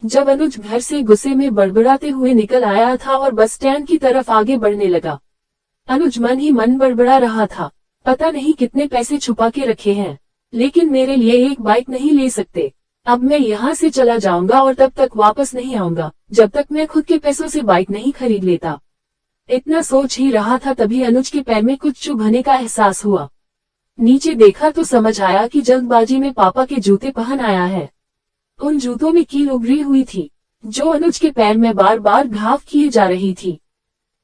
जब अनुज घर से गुस्से में बड़बड़ाते हुए निकल आया था और बस स्टैंड की तरफ आगे बढ़ने लगा। अनुज मन ही मन बड़बड़ा रहा था, पता नहीं कितने पैसे छुपा के रखे हैं, लेकिन मेरे लिए एक बाइक नहीं ले सकते। अब मैं यहाँ से चला जाऊंगा और तब तक वापस नहीं आऊंगा जब तक मैं खुद के पैसों से बाइक नहीं खरीद लेता। इतना सोच ही रहा था तभी अनुज के पैर में कुछ चुभने का एहसास हुआ। नीचे देखा तो समझ आया कि जल्दबाजी में पापा के जूते पहन आया है। उन जूतों में कील उभरी हुई थी, जो अनुज के पैर में बार बार घाव किए जा रही थी।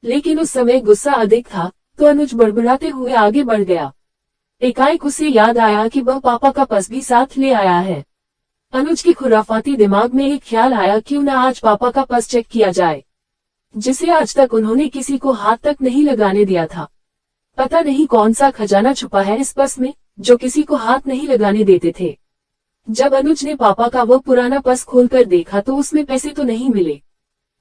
लेकिन उस समय गुस्सा अधिक था, तो अनुज बड़बड़ाते हुए आगे बढ़ गया। एकाएक उसे याद आया कि वह पापा का पर्स भी साथ ले आया है। अनुज के खुराफाती दिमाग में एक ख्याल आया, क्यों न आज पापा का पर्स चेक किया जाए, जिसे आज तक उन्होंने किसी को हाथ तक नहीं लगाने दिया था। पता नहीं कौन सा खजाना छुपा है इस पर्स में, जो किसी को हाथ नहीं लगाने देते थे। जब अनुज ने पापा का वो पुराना पर्स खोलकर देखा तो उसमें पैसे तो नहीं मिले,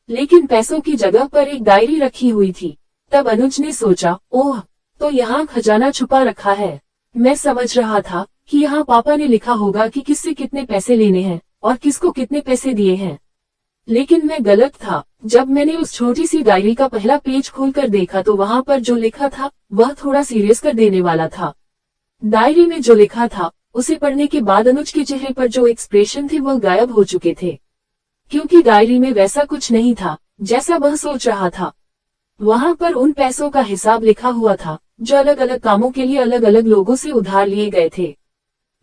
लेकिन पैसों की जगह पर एक डायरी रखी हुई थी। तब अनुज ने सोचा, ओह, तो यहाँ खजाना छुपा रखा है। मैं समझ रहा था कि यहाँ पापा ने लिखा होगा कि किससे कितने पैसे लेने हैं और किसको कितने पैसे दिए हैं, लेकिन मैं गलत था। जब मैंने उस छोटी सी डायरी का पहला पेज खोलकर देखा तो वहाँ पर जो लिखा था वह थोड़ा सीरियस कर देने वाला था। डायरी में जो लिखा था उसे पढ़ने के बाद अनुज के चेहरे पर जो एक्सप्रेशन थे वह गायब हो चुके थे, क्योंकि डायरी में वैसा कुछ नहीं था जैसा वह सोच रहा था। वहाँ पर उन पैसों का हिसाब लिखा हुआ था जो अलग अलग कामों के लिए अलग अलग लोगों से उधार लिए गए थे।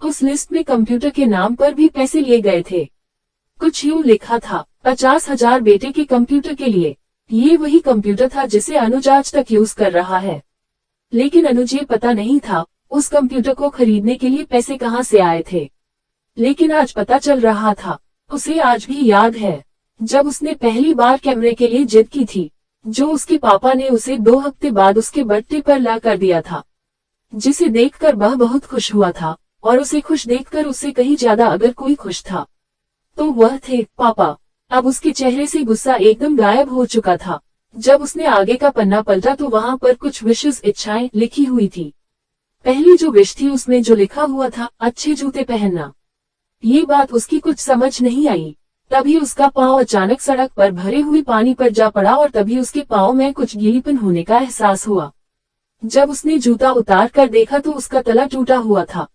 उस लिस्ट में कंप्यूटर के नाम पर भी पैसे लिए गए थे। कुछ यूं लिखा था, 50,000 बेटे के कंप्यूटर के लिए। ये वही कंप्यूटर था जिसे अनुज आज तक यूज कर रहा है, लेकिन अनुज ये पता नहीं था उस कंप्यूटर को खरीदने के लिए पैसे कहाँ से आए थे। लेकिन आज पता चल रहा था। उसे आज भी याद है जब उसने पहली बार कैमरे के लिए जिद की थी, जो उसके पापा ने उसे 2 हफ्ते बाद उसके बर्थडे पर ला कर दिया था, जिसे देखकर वह बहुत खुश हुआ था। और उसे खुश देखकर उससे कहीं ज्यादा अगर कोई खुश था तो वह थे पापा। अब उसके चेहरे से गुस्सा एकदम गायब हो चुका था। जब उसने आगे का पन्ना पलटा तो वहाँ पर कुछ विशेष इच्छाएं लिखी हुई थी। पहली जो विश थी उसमें जो लिखा हुआ था, अच्छे जूते पहनना। ये बात उसकी कुछ समझ नहीं आई। तभी उसका पाँव अचानक सड़क पर भरे हुए पानी पर जा पड़ा और तभी उसके पाँव में कुछ गीलीपन होने का एहसास हुआ। जब उसने जूता उतार कर देखा तो उसका तला टूटा हुआ था।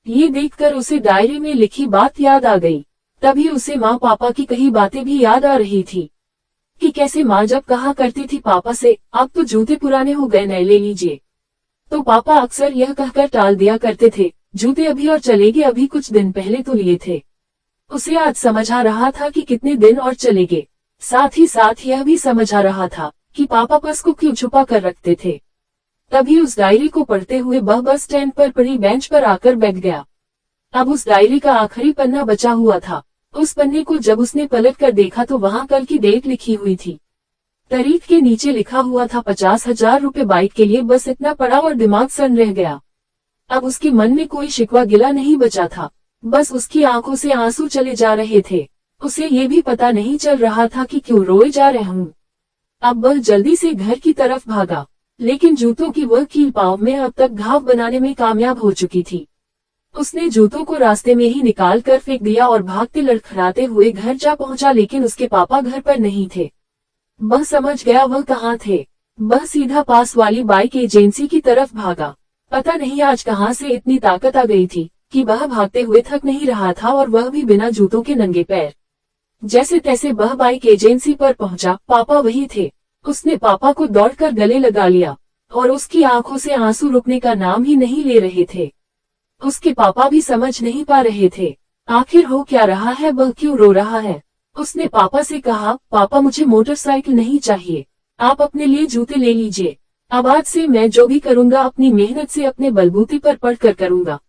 ये देखकर उसे डायरी में लिखी बात याद आ गई। तभी उसे माँ पापा की कही बातें भी याद आ रही थी कि कैसे माँ जब कहा करती थी पापा से, अब तो जूते पुराने हो गए, नए ले लीजिए, तो पापा अक्सर यह कहकर टाल दिया करते थे, जूते अभी और चलेंगे, अभी कुछ दिन पहले तो लिए थे। उसे आज समझ आ रहा था कि कितने दिन और चलेंगे। साथ ही साथ यह भी समझ आ रहा था कि पापा पर्स को क्यों छुपा कर रखते थे। तभी उस डायरी को पढ़ते हुए वह बस स्टैंड पर पड़ी बेंच पर आकर बैठ गया। अब उस डायरी का आखिरी पन्ना बचा हुआ था। उस पन्ने को जब उसने पलट कर देखा तो वहाँ कल की डेट लिखी हुई थी। तारीख के नीचे लिखा हुआ था 50,000 रुपए बाइक के लिए। बस इतना पड़ा और दिमाग सन रह गया। अब उसके मन में कोई शिकवा गिला नहीं बचा था, बस उसकी आंखों से आंसू चले जा रहे थे। उसे ये भी पता नहीं चल रहा था कि क्यों रोए जा रहा हूँ। अब वह जल्दी से घर की तरफ भागा, लेकिन जूतों की वह कील पाँव में अब तक घाव बनाने में कामयाब हो चुकी थी। उसने जूतों को रास्ते में ही निकाल कर फेंक दिया और भागते लड़खड़ाते हुए घर जा पहुंचा, लेकिन उसके पापा घर पर नहीं थे। वह समझ गया वह कहाँ थे। वह सीधा पास वाली बाइक एजेंसी की तरफ भागा। पता नहीं आज कहाँ से इतनी ताकत आ गई थी कि वह भागते हुए थक नहीं रहा था, और वह भी बिना जूतों के नंगे पैर। जैसे तैसे वह बाइक एजेंसी पर पहुंचा। पापा वही थे। उसने पापा को दौड़कर गले लगा लिया और उसकी आंखों से आंसू रुकने का नाम ही नहीं ले रहे थे। उसके पापा भी समझ नहीं पा रहे थे आखिर हो क्या रहा है, वह क्यों रो रहा है। उसने पापा से कहा, पापा मुझे मोटरसाइकिल नहीं चाहिए, आप अपने लिए जूते ले लीजिए। अब आज से मैं जो भी करूंगा अपनी मेहनत से अपने बलबूते पर पढ़कर करूंगा।